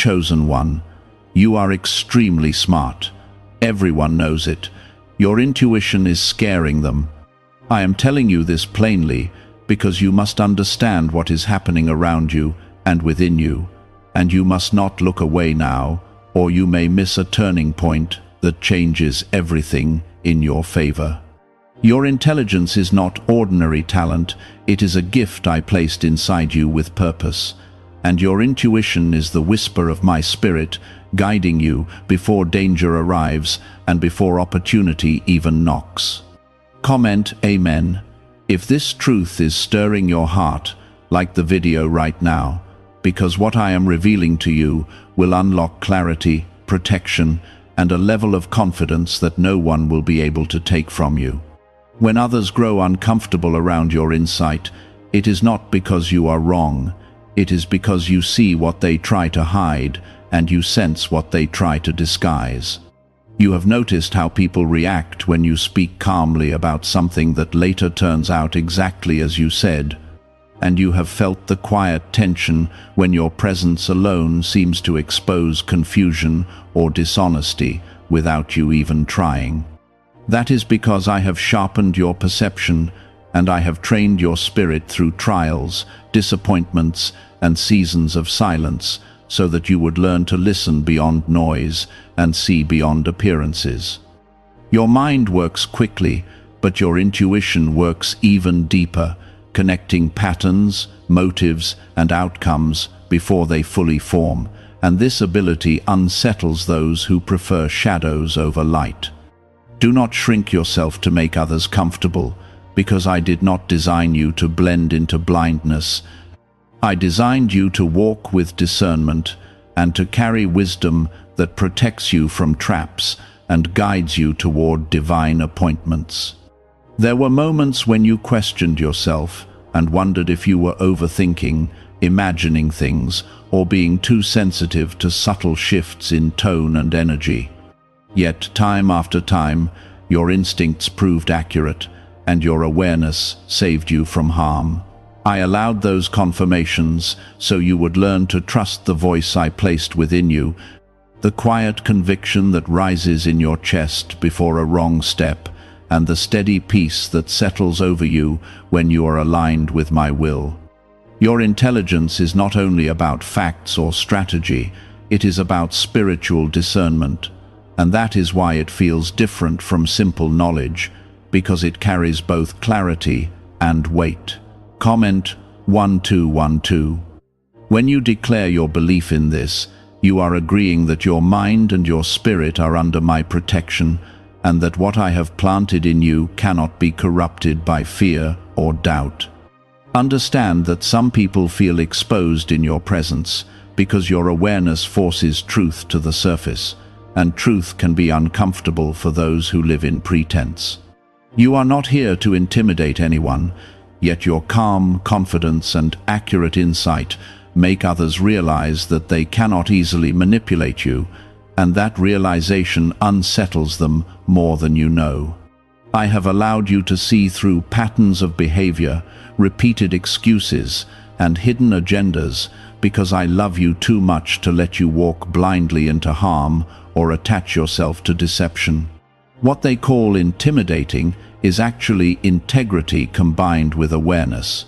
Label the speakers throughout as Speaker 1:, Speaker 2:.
Speaker 1: chosen one. You are extremely smart. Everyone knows it. Your intuition is scaring them. I am telling you this plainly because you must understand what is happening around you and within you, and you must not look away now, or you may miss a turning point that changes everything in your favor. Your intelligence is not ordinary talent, it is a gift I placed inside you with purpose. And your intuition is the whisper of my spirit, guiding you before danger arrives and before opportunity even knocks. Comment Amen if this truth is stirring your heart, like the video right now, because what I am revealing to you will unlock clarity, protection, and a level of confidence that no one will be able to take from you. When others grow uncomfortable around your insight, it is not because you are wrong. It is because you see what they try to hide and you sense what they try to disguise. You have noticed how people react when you speak calmly about something that later turns out exactly as you said, and you have felt the quiet tension when your presence alone seems to expose confusion or dishonesty without you even trying. That is because I have sharpened your perception, and I have trained your spirit through trials, disappointments, and seasons of silence, so that you would learn to listen beyond noise and see beyond appearances. Your mind works quickly, but your intuition works even deeper, connecting patterns, motives, and outcomes before they fully form, and this ability unsettles those who prefer shadows over light. Do not shrink yourself to make others comfortable, because I did not design you to blend into blindness. I designed you to walk with discernment and to carry wisdom that protects you from traps and guides you toward divine appointments. There were moments when you questioned yourself and wondered if you were overthinking, imagining things, or being too sensitive to subtle shifts in tone and energy. Yet, time after time, your instincts proved accurate, and your awareness saved you from harm. I allowed those confirmations so you would learn to trust the voice I placed within you, the quiet conviction that rises in your chest before a wrong step, and the steady peace that settles over you when you are aligned with my will. Your intelligence is not only about facts or strategy, it is about spiritual discernment, and that is why it feels different from simple knowledge, because it carries both clarity and weight. Comment 1212. When you declare your belief in this, you are agreeing that your mind and your spirit are under my protection, and that what I have planted in you cannot be corrupted by fear or doubt. Understand that some people feel exposed in your presence because your awareness forces truth to the surface, and truth can be uncomfortable for those who live in pretense. You are not here to intimidate anyone, yet your calm confidence and accurate insight make others realize that they cannot easily manipulate you, and that realization unsettles them more than you know. I have allowed you to see through patterns of behavior, repeated excuses, and hidden agendas because I love you too much to let you walk blindly into harm or attach yourself to deception. What they call intimidating is actually integrity combined with awareness.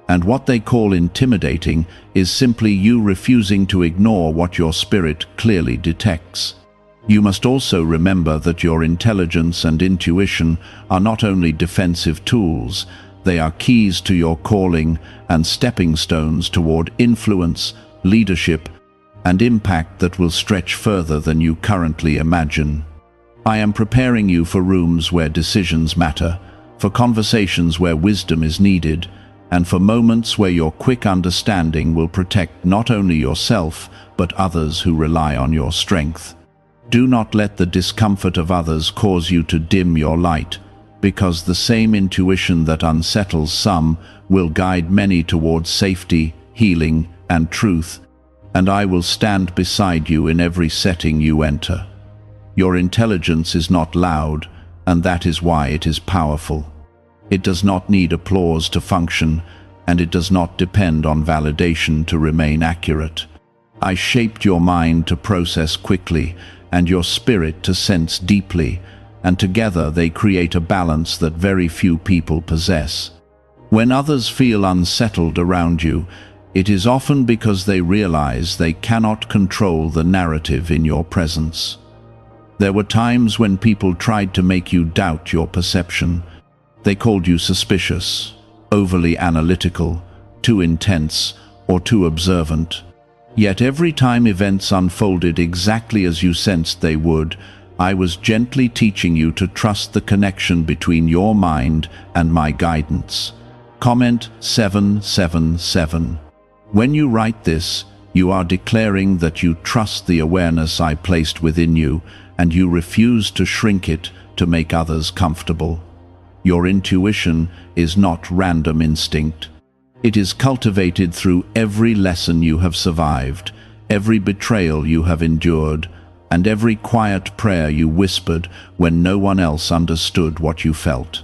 Speaker 1: And what they call intimidating is simply you refusing to ignore what your spirit clearly detects. You must also remember that your intelligence and intuition are not only defensive tools, they are keys to your calling and stepping stones toward influence, leadership, and impact that will stretch further than you currently imagine. I am preparing you for rooms where decisions matter, for conversations where wisdom is needed, and for moments where your quick understanding will protect not only yourself, but others who rely on your strength. Do not let the discomfort of others cause you to dim your light, because the same intuition that unsettles some will guide many towards safety, healing, and truth, and I will stand beside you in every setting you enter. Your intelligence is not loud, and that is why it is powerful. It does not need applause to function, and it does not depend on validation to remain accurate. I shaped your mind to process quickly and your spirit to sense deeply, and together they create a balance that very few people possess. When others feel unsettled around you, it is often because they realize they cannot control the narrative in your presence. There were times when people tried to make you doubt your perception. They called you suspicious, overly analytical, too intense, or too observant. Yet every time events unfolded exactly as you sensed they would, I was gently teaching you to trust the connection between your mind and my guidance. Comment 777. When you write this, you are declaring that you trust the awareness I placed within you, and you refuse to shrink it to make others comfortable. Your intuition is not random instinct. It is cultivated through every lesson you have survived, every betrayal you have endured, and every quiet prayer you whispered when no one else understood what you felt.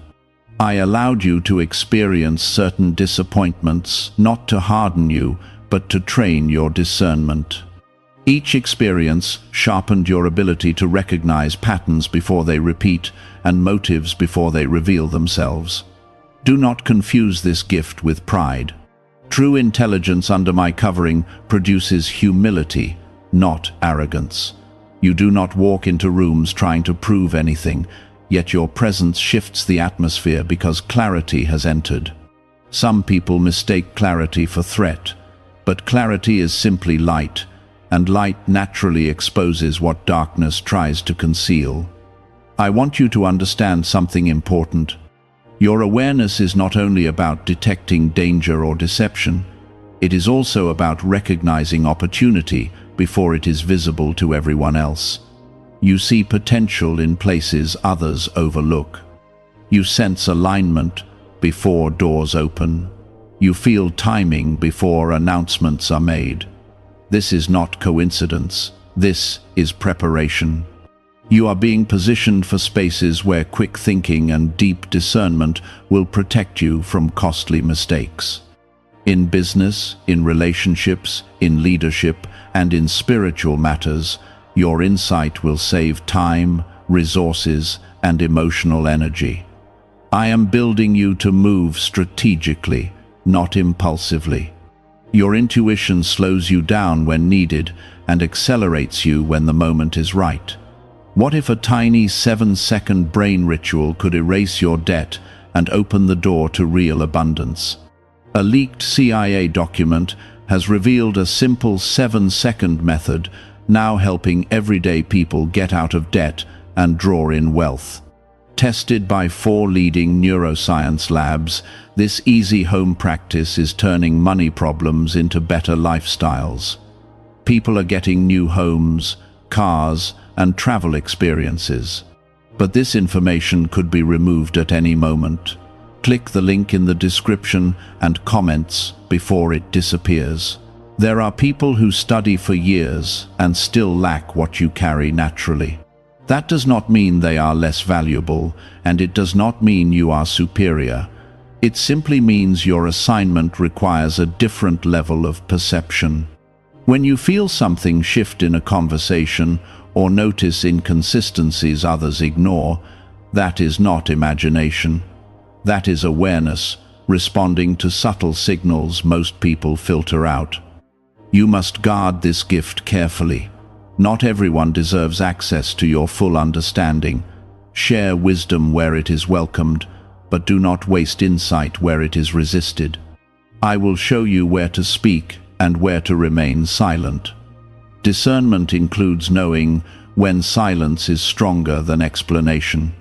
Speaker 1: I allowed you to experience certain disappointments, not to harden you, but to train your discernment. Each experience sharpened your ability to recognize patterns before they repeat and motives before they reveal themselves. Do not confuse this gift with pride. True intelligence under my covering produces humility, not arrogance. You do not walk into rooms trying to prove anything, yet your presence shifts the atmosphere because clarity has entered. Some people mistake clarity for threat, but clarity is simply light, and light naturally exposes what darkness tries to conceal. I want you to understand something important. Your awareness is not only about detecting danger or deception, it is also about recognizing opportunity before it is visible to everyone else. You see potential in places others overlook. You sense alignment before doors open. You feel timing before announcements are made. This is not coincidence. This is preparation. You are being positioned for spaces where quick thinking and deep discernment will protect you from costly mistakes. In business, in relationships, in leadership, and in spiritual matters, your insight will save time, resources, and emotional energy. I am building you to move strategically, not impulsively. Your intuition slows you down when needed and accelerates you when the moment is right. What if a tiny 7-second brain ritual could erase your debt and open the door to real abundance? A leaked CIA document has revealed a simple 7-second method, now helping everyday people get out of debt and draw in wealth. Tested by 4 leading neuroscience labs, this easy home practice is turning money problems into better lifestyles. People are getting new homes, cars, and travel experiences. But this information could be removed at any moment. Click the link in the description and comments before it disappears. There are people who study for years and still lack what you carry naturally. That does not mean they are less valuable, and it does not mean you are superior. It simply means your assignment requires a different level of perception. When you feel something shift in a conversation or notice inconsistencies others ignore, that is not imagination. That is awareness, responding to subtle signals most people filter out. You must guard this gift carefully. Not everyone deserves access to your full understanding. Share wisdom where it is welcomed, but do not waste insight where it is resisted. I will show you where to speak and where to remain silent. Discernment includes knowing when silence is stronger than explanation.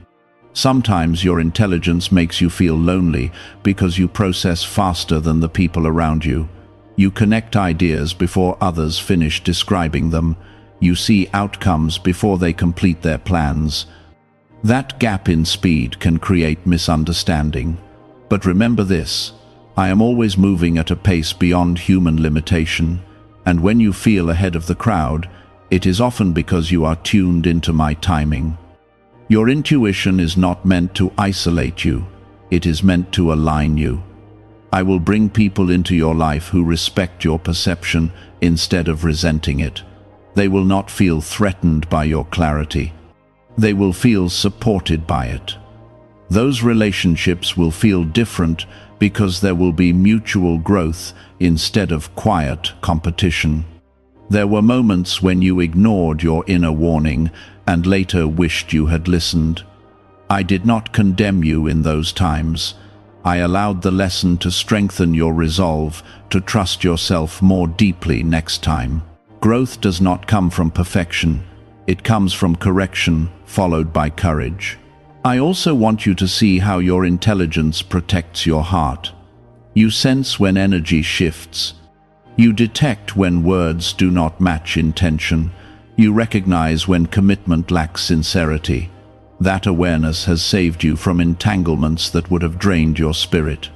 Speaker 1: Sometimes your intelligence makes you feel lonely because you process faster than the people around you. You connect ideas before others finish describing them. You see outcomes before they complete their plans. That gap in speed can create misunderstanding. But remember this, I am always moving at a pace beyond human limitation, and when you feel ahead of the crowd, it is often because you are tuned into my timing. Your intuition is not meant to isolate you, it is meant to align you. I will bring people into your life who respect your perception, instead of resenting it. They will not feel threatened by your clarity. They will feel supported by it. Those relationships will feel different because there will be mutual growth instead of quiet competition. There were moments when you ignored your inner warning and later wished you had listened. I did not condemn you in those times. I allowed the lesson to strengthen your resolve to trust yourself more deeply next time. Growth does not come from perfection. It comes from correction, followed by courage. I also want you to see how your intelligence protects your heart. You sense when energy shifts. You detect when words do not match intention. You recognize when commitment lacks sincerity. That awareness has saved you from entanglements that would have drained your spirit.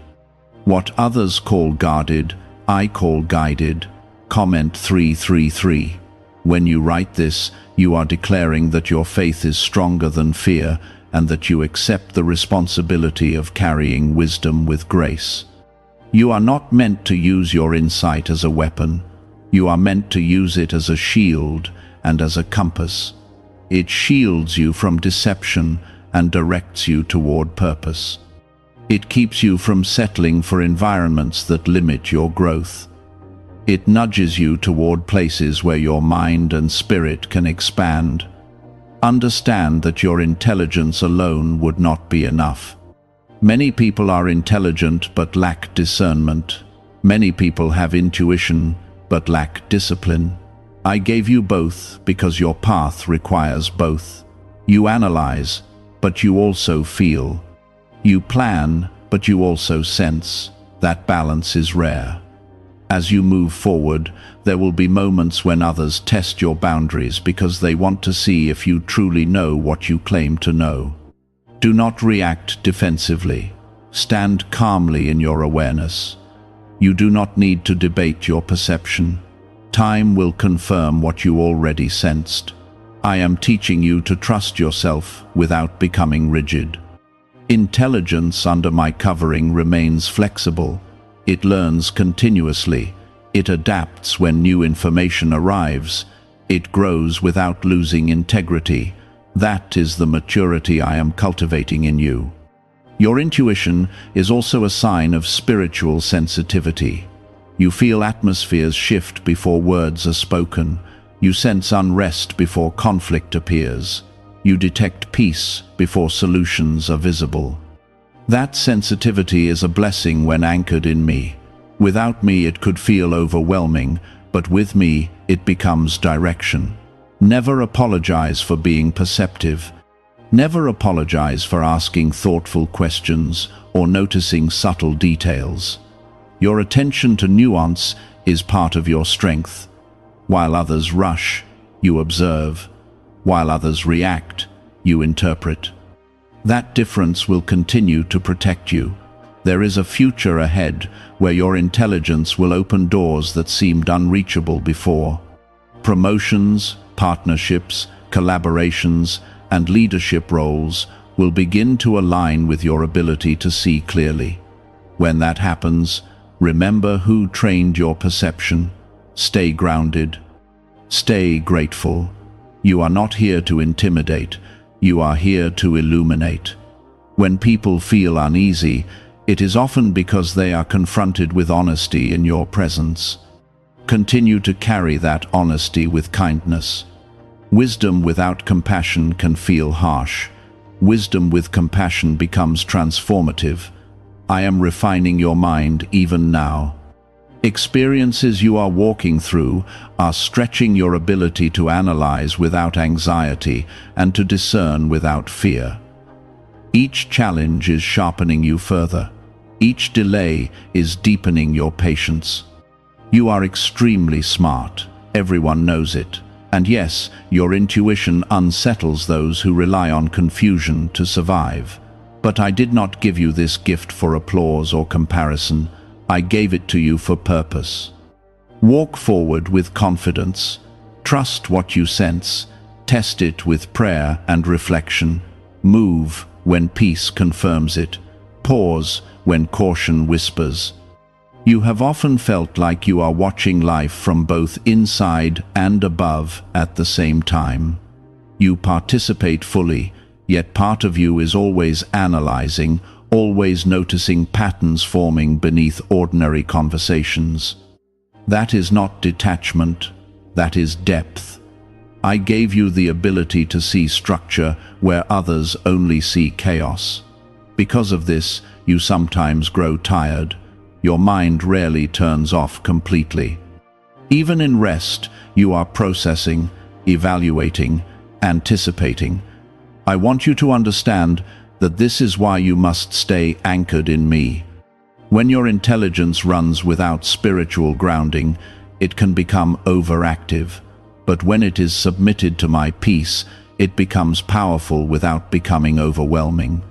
Speaker 1: What others call guarded, I call guided. Comment 333. When you write this, you are declaring that your faith is stronger than fear and that you accept the responsibility of carrying wisdom with grace. You are not meant to use your insight as a weapon. You are meant to use it as a shield and as a compass. It shields you from deception and directs you toward purpose. It keeps you from settling for environments that limit your growth. It nudges you toward places where your mind and spirit can expand. Understand that your intelligence alone would not be enough. Many people are intelligent but lack discernment. Many people have intuition but lack discipline. I gave you both because your path requires both. You analyze, but you also feel. You plan, but you also sense. That balance is rare. As you move forward, there will be moments when others test your boundaries because they want to see if you truly know what you claim to know. Do not react defensively. Stand calmly in your awareness. You do not need to debate your perception. Time will confirm what you already sensed. I am teaching you to trust yourself without becoming rigid. Intelligence under my covering remains flexible. It learns continuously. It adapts when new information arrives. It grows without losing integrity. That is the maturity I am cultivating in you. Your intuition is also a sign of spiritual sensitivity. You feel atmospheres shift before words are spoken. You sense unrest before conflict appears. You detect peace before solutions are visible. That sensitivity is a blessing when anchored in me. Without me, it could feel overwhelming, but with me, it becomes direction. Never apologize for being perceptive. Never apologize for asking thoughtful questions or noticing subtle details. Your attention to nuance is part of your strength. While others rush, you observe. While others react, you interpret. That difference will continue to protect you. There is a future ahead where your intelligence will open doors that seemed unreachable before. Promotions, partnerships, collaborations, and leadership roles will begin to align with your ability to see clearly. When that happens, remember who trained your perception. Stay grounded. Stay grateful. You are not here to intimidate. You are here to illuminate. When people feel uneasy, it is often because they are confronted with honesty in your presence. Continue to carry that honesty with kindness. Wisdom without compassion can feel harsh. Wisdom with compassion becomes transformative. I am refining your mind even now. Experiences you are walking through are stretching your ability to analyze without anxiety and to discern without fear. Each challenge is sharpening you further. Each delay is deepening your patience. You are extremely smart. Everyone knows it. And yes, your intuition unsettles those who rely on confusion to survive. But I did not give you this gift for applause or comparison. I gave it to you for purpose. Walk forward with confidence. Trust what you sense. Test it with prayer and reflection. Move when peace confirms it. Pause when caution whispers. You have often felt like you are watching life from both inside and above at the same time. You participate fully, yet part of you is always analyzing, always noticing patterns forming beneath ordinary conversations. That is not detachment, that is depth. I gave you the ability to see structure where others only see chaos. Because of this, you sometimes grow tired. Your mind rarely turns off completely. Even in rest, you are processing, evaluating, anticipating. I want you to understand that this is why you must stay anchored in me. When your intelligence runs without spiritual grounding, it can become overactive. But when it is submitted to my peace, it becomes powerful without becoming overwhelming.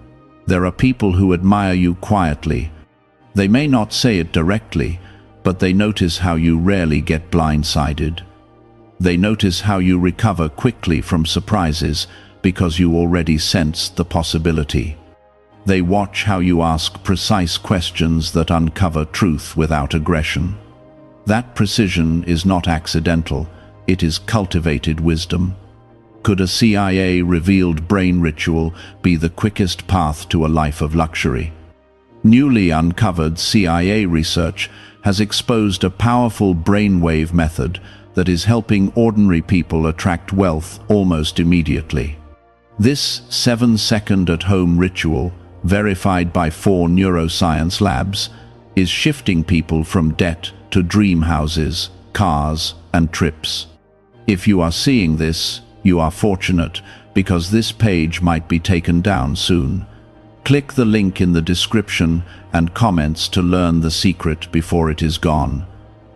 Speaker 1: There are people who admire you quietly. They may not say it directly, but they notice how you rarely get blindsided. They notice how you recover quickly from surprises because you already sense the possibility. They watch how you ask precise questions that uncover truth without aggression. That precision is not accidental, it is cultivated wisdom. Could a CIA-revealed brain ritual be the quickest path to a life of luxury? Newly uncovered CIA research has exposed a powerful brainwave method that is helping ordinary people attract wealth almost immediately. This 7-second at-home ritual, verified by 4 neuroscience labs, is shifting people from debt to dream houses, cars, and trips. If you are seeing this, you are fortunate, because this page might be taken down soon. Click the link in the description and comments to learn the secret before it is gone.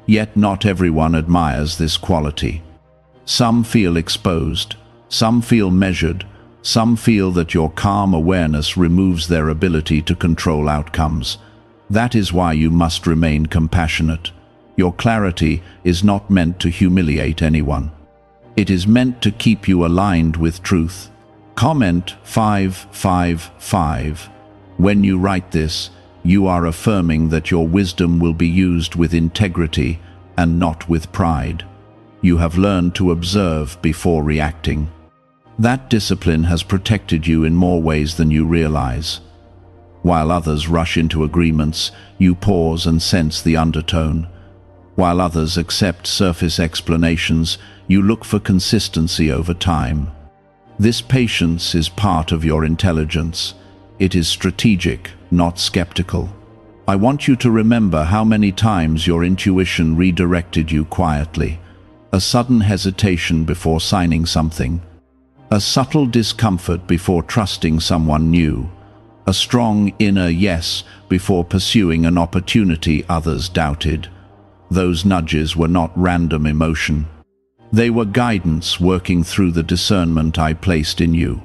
Speaker 1: Yet not everyone admires this quality. Some feel exposed, some feel measured, some feel that your calm awareness removes their ability to control outcomes. That is why you must remain compassionate. Your clarity is not meant to humiliate anyone. It is meant to keep you aligned with truth. Comment 555. When you write this, you are affirming that your wisdom will be used with integrity and not with pride. You have learned to observe before reacting. That discipline has protected you in more ways than you realize. While others rush into agreements, you pause and sense the undertone. While others accept surface explanations, you look for consistency over time. This patience is part of your intelligence. It is strategic, not skeptical. I want you to remember how many times your intuition redirected you quietly. A sudden hesitation before signing something. A subtle discomfort before trusting someone new. A strong inner yes before pursuing an opportunity others doubted. Those nudges were not random emotion. They were guidance working through the discernment I placed in you.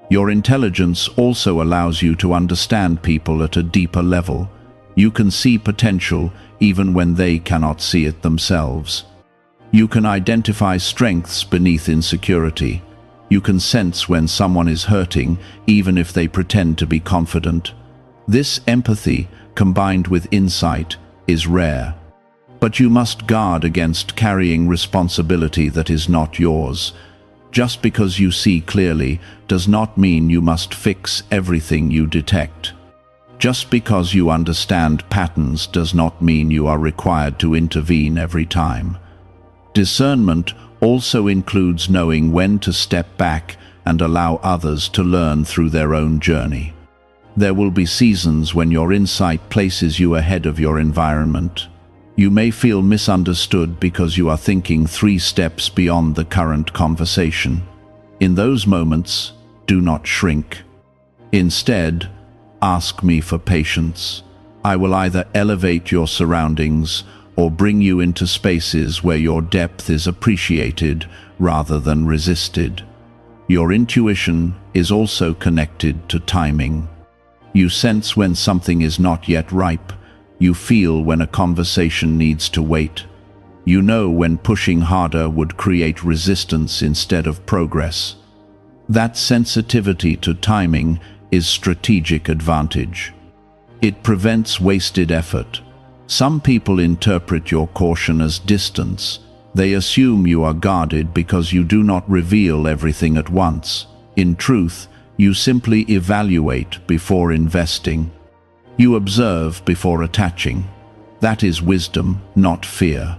Speaker 1: Your intelligence also allows you to understand people at a deeper level. You can see potential even when they cannot see it themselves. You can identify strengths beneath insecurity. You can sense when someone is hurting even if they pretend to be confident. This empathy, combined with insight, is rare. But you must guard against carrying responsibility that is not yours. Just because you see clearly does not mean you must fix everything you detect. Just because you understand patterns does not mean you are required to intervene every time. Discernment also includes knowing when to step back and allow others to learn through their own journey. There will be seasons when your insight places you ahead of your environment. You may feel misunderstood because you are thinking 3 steps beyond the current conversation. In those moments, do not shrink. Instead, ask me for patience. I will either elevate your surroundings or bring you into spaces where your depth is appreciated rather than resisted. Your intuition is also connected to timing. You sense when something is not yet ripe. You feel when a conversation needs to wait. You know when pushing harder would create resistance instead of progress. That sensitivity to timing is strategic advantage. It prevents wasted effort. Some people interpret your caution as distance. They assume you are guarded because you do not reveal everything at once. In truth, you simply evaluate before investing. You observe before attaching. That is wisdom, not fear.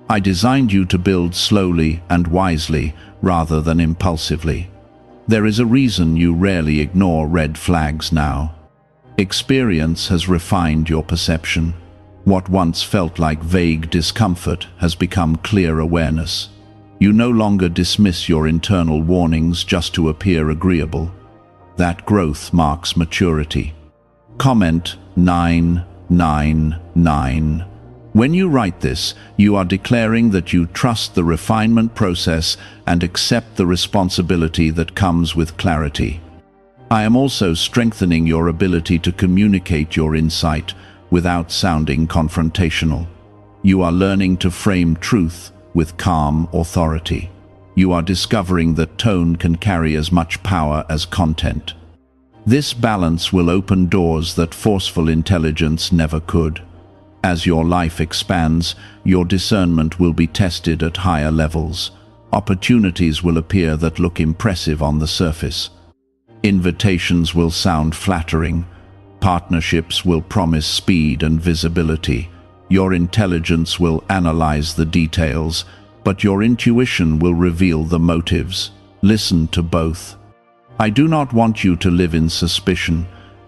Speaker 1: I designed you to build slowly and wisely rather than impulsively. There is a reason you rarely ignore red flags now. Experience has refined your perception. What once felt like vague discomfort has become clear awareness. You no longer dismiss your internal warnings just to appear agreeable. That growth marks maturity. Comment 999. When you write this, you are declaring that you trust the refinement process and accept the responsibility that comes with clarity. I am also strengthening your ability to communicate your insight without sounding confrontational. You are learning to frame truth with calm authority. You are discovering that tone can carry as much power as content. This balance will open doors that forceful intelligence never could. As your life expands, your discernment will be tested at higher levels. Opportunities will appear that look impressive on the surface. Invitations will sound flattering. Partnerships will promise speed and visibility. Your intelligence will analyze the details, but your intuition will reveal the motives. Listen to both. I do not want you to live in suspicion.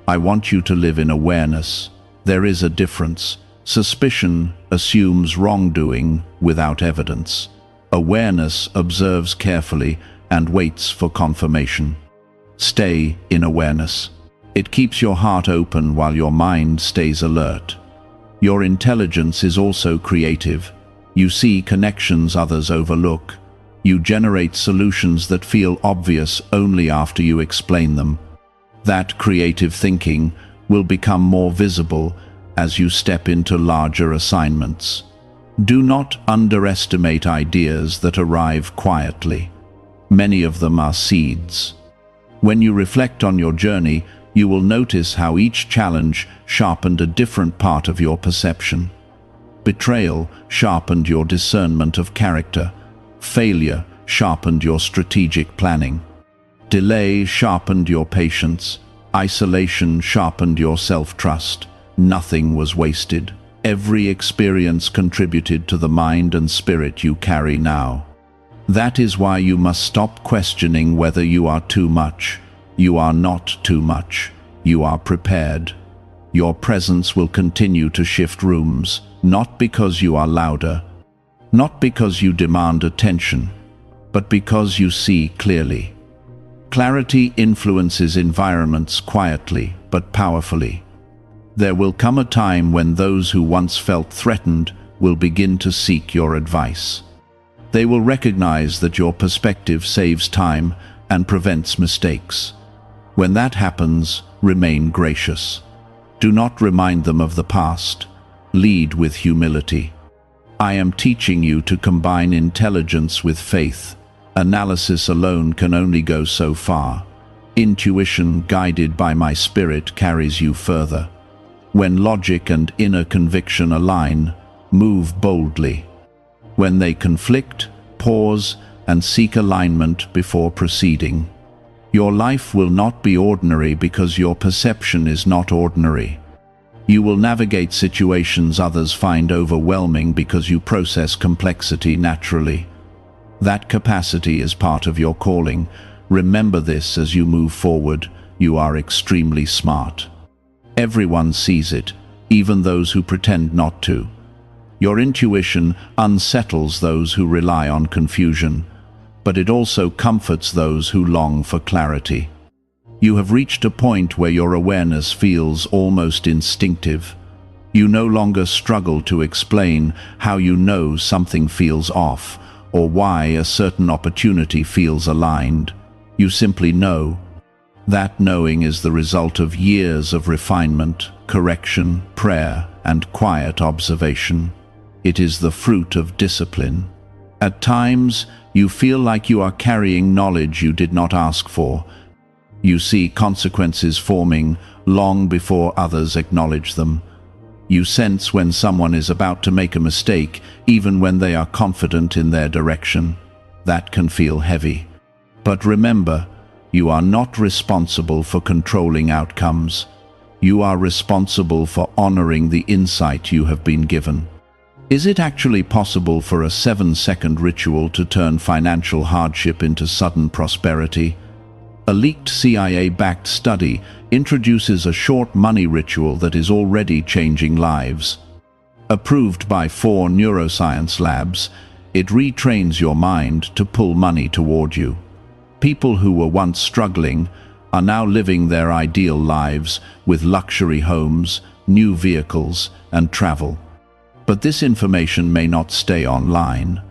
Speaker 1: I want you to live in awareness. There is a difference. Suspicion assumes wrongdoing without evidence. Awareness observes carefully and waits for confirmation. Stay in awareness. It keeps your heart open while your mind stays alert. Your intelligence is also creative. You see connections others overlook. You generate solutions that feel obvious only after you explain them. That creative thinking will become more visible as you step into larger assignments. Do not underestimate ideas that arrive quietly. Many of them are seeds. When you reflect on your journey, you will notice how each challenge sharpened a different part of your perception. Betrayal sharpened your discernment of character. Failure sharpened your strategic planning. Delay sharpened your patience. Isolation sharpened your self-trust. Nothing was wasted. Every experience contributed to the mind and spirit you carry now. That is why you must stop questioning whether you are too much. You are not too much. You are prepared. Your presence will continue to shift rooms, not because you are louder, not because you demand attention, but because you see clearly. Clarity influences environments quietly but powerfully. There will come a time when those who once felt threatened will begin to seek your advice. They will recognize that your perspective saves time and prevents mistakes. When that happens, remain gracious. Do not remind them of the past. Lead with humility. I am teaching you to combine intelligence with faith. Analysis alone can only go so far. Intuition, guided by my spirit, carries you further. When logic and inner conviction align, move boldly. When they conflict, pause and seek alignment before proceeding. Your life will not be ordinary because your perception is not ordinary. You will navigate situations others find overwhelming because you process complexity naturally. That capacity is part of your calling. Remember this as you move forward. You are extremely smart. Everyone sees it, even those who pretend not to. Your intuition unsettles those who rely on confusion, but it also comforts those who long for clarity. You have reached a point where your awareness feels almost instinctive. You no longer struggle to explain how you know something feels off or why a certain opportunity feels aligned. You simply know. That knowing is the result of years of refinement, correction, prayer, and quiet observation. It is the fruit of discipline. At times, you feel like you are carrying knowledge you did not ask for. You see consequences forming long before others acknowledge them. You sense when someone is about to make a mistake, even when they are confident in their direction. That can feel heavy. But remember, you are not responsible for controlling outcomes. You are responsible for honoring the insight you have been given. Is it actually possible for a 7-second ritual to turn financial hardship into sudden prosperity? A leaked CIA-backed study introduces a short money ritual that is already changing lives. Approved by 4 neuroscience labs, it retrains your mind to pull money toward you. People who were once struggling are now living their ideal lives with luxury homes, new vehicles, and travel. But this information may not stay online.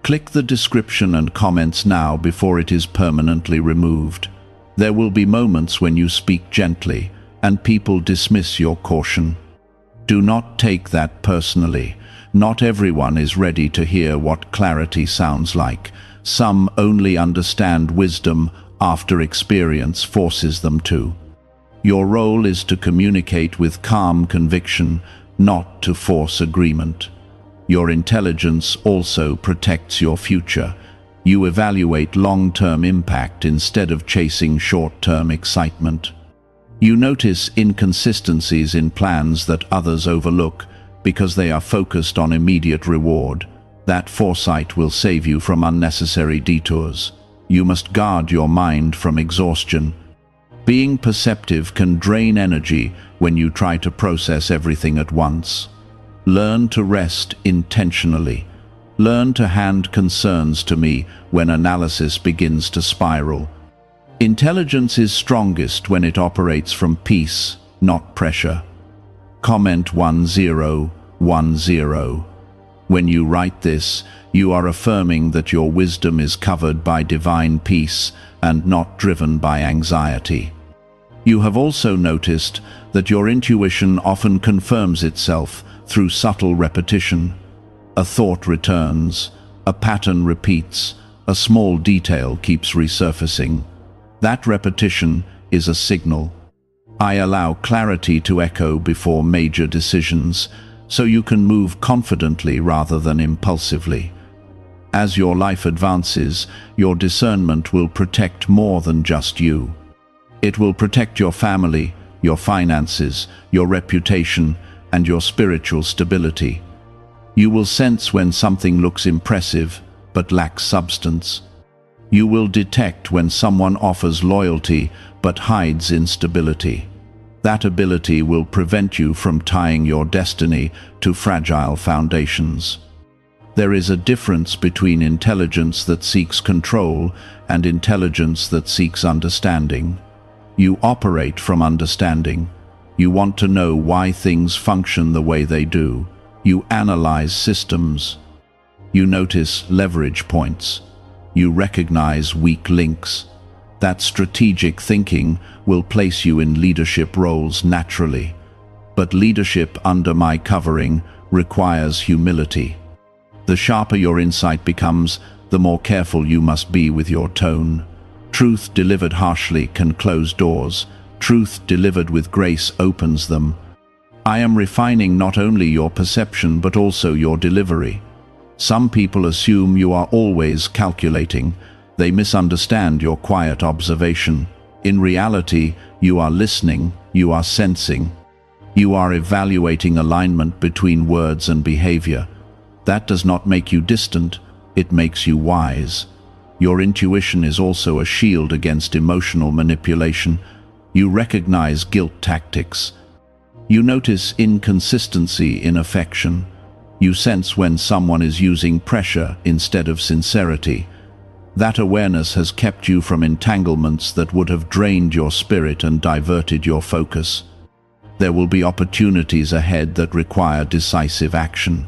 Speaker 1: Click the description and comments now before it is permanently removed. There will be moments when you speak gently and people dismiss your caution. Do not take that personally. Not everyone is ready to hear what clarity sounds like. Some only understand wisdom after experience forces them to. Your role is to communicate with calm conviction, not to force agreement. Your intelligence also protects your future. You evaluate long-term impact instead of chasing short-term excitement. You notice inconsistencies in plans that others overlook because they are focused on immediate reward. That foresight will save you from unnecessary detours. You must guard your mind from exhaustion. Being perceptive can drain energy when you try to process everything at once. Learn to rest intentionally. Learn to hand concerns to me when analysis begins to spiral. Intelligence is strongest when it operates from peace, not pressure. Comment 1010. When you write this, you are affirming that your wisdom is covered by divine peace and not driven by anxiety. You have also noticed that your intuition often confirms itself through subtle repetition. A thought returns, a pattern repeats, a small detail keeps resurfacing. That repetition is a signal. I allow clarity to echo before major decisions, so you can move confidently rather than impulsively. As your life advances, your discernment will protect more than just you. It will protect your family, your finances, your reputation, and your spiritual stability. You will sense when something looks impressive but lacks substance. You will detect when someone offers loyalty but hides instability. That ability will prevent you from tying your destiny to fragile foundations. There is a difference between intelligence that seeks control and intelligence that seeks understanding. You operate from understanding. You want to know why things function the way they do. You analyze systems. You notice leverage points. You recognize weak links. That strategic thinking will place you in leadership roles naturally. But leadership under my covering requires humility. The sharper your insight becomes, the more careful you must be with your tone. Truth delivered harshly can close doors. Truth delivered with grace opens them. I am refining not only your perception but also your delivery. Some people assume you are always calculating. They misunderstand your quiet observation. In reality, you are listening, you are sensing. You are evaluating alignment between words and behavior. That does not make you distant, it makes you wise. Your intuition is also a shield against emotional manipulation. You recognize guilt tactics. You notice inconsistency in affection. You sense when someone is using pressure instead of sincerity. That awareness has kept you from entanglements that would have drained your spirit and diverted your focus. There will be opportunities ahead that require decisive action.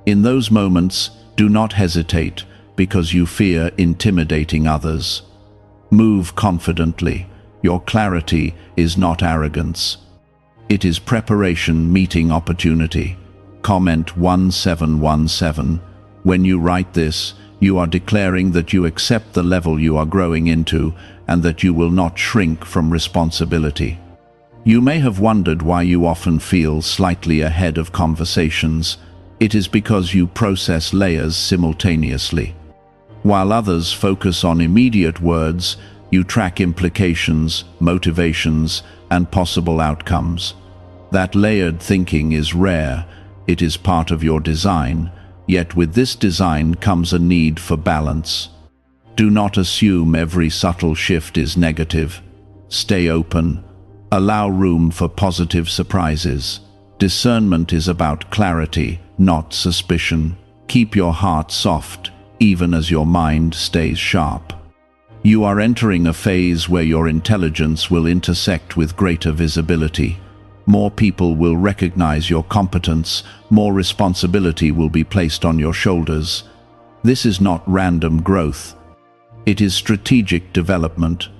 Speaker 1: In those moments, do not hesitate because you fear intimidating others. Move confidently. Your clarity is not arrogance. It is preparation meeting opportunity. Comment 1717. When you write this, you are declaring that you accept the level you are growing into and that you will not shrink from responsibility. You may have wondered why you often feel slightly ahead of conversations. It is because you process layers simultaneously. While others focus on immediate words, you track implications, motivations, and possible outcomes. That layered thinking is rare. It is part of your design, yet with this design comes a need for balance. Do not assume every subtle shift is negative. Stay open. Allow room for positive surprises. Discernment is about clarity, not suspicion. Keep your heart soft, even as your mind stays sharp. You are entering a phase where your intelligence will intersect with greater visibility. More people will recognize your competence, more responsibility will be placed on your shoulders. This is not random growth. It is strategic development.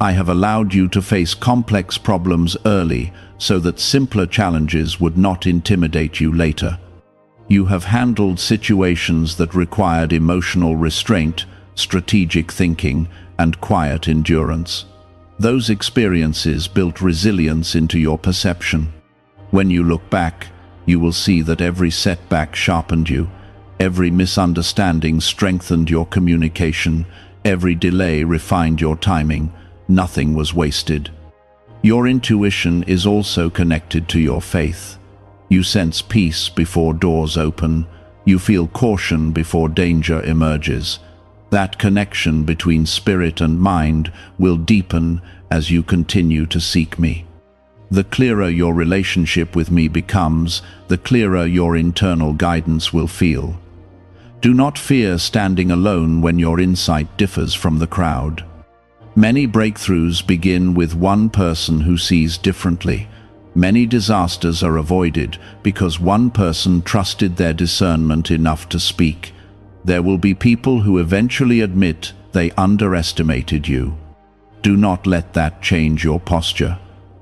Speaker 1: I have allowed you to face complex problems early so that simpler challenges would not intimidate you later. You have handled situations that required emotional restraint, strategic thinking, and quiet endurance. Those experiences built resilience into your perception. When you look back, you will see that every setback sharpened you, every misunderstanding strengthened your communication, every delay refined your timing. Nothing was wasted. Your intuition is also connected to your faith. You sense peace before doors open. You feel caution before danger emerges. That connection between spirit and mind will deepen as you continue to seek me. The clearer your relationship with me becomes, the clearer your internal guidance will feel. Do not fear standing alone when your insight differs from the crowd. Many breakthroughs begin with one person who sees differently. Many disasters are avoided because one person trusted their discernment enough to speak. There will be people who eventually admit they underestimated you. Do not let that change your posture.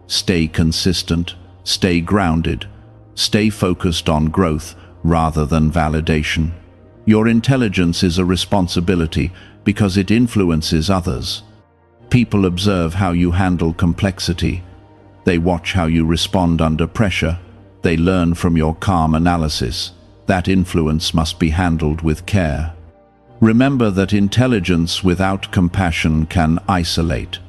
Speaker 1: Stay consistent, stay grounded, stay focused on growth rather than validation. Your intelligence is a responsibility because it influences others. People observe how you handle complexity. They watch how you respond under pressure. They learn from your calm analysis. That influence must be handled with care. Remember that intelligence without compassion can isolate.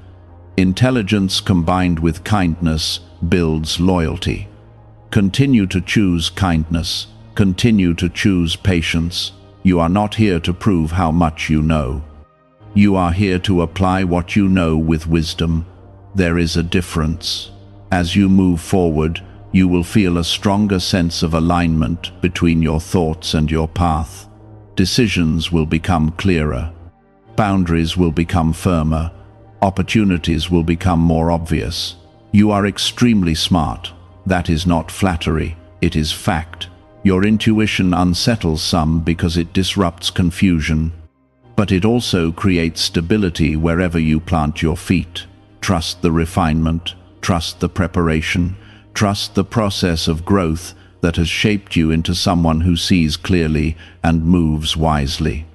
Speaker 1: Intelligence combined with kindness builds loyalty. Continue to choose kindness. Continue to choose patience. You are not here to prove how much you know. You are here to apply what you know with wisdom. There is a difference. As you move forward, you will feel a stronger sense of alignment between your thoughts and your path. Decisions will become clearer. Boundaries will become firmer. Opportunities will become more obvious. You are extremely smart. That is not flattery, it is fact. Your intuition unsettles some because it disrupts confusion. But it also creates stability wherever you plant your feet. Trust the refinement, trust the preparation, trust the process of growth that has shaped you into someone who sees clearly and moves wisely.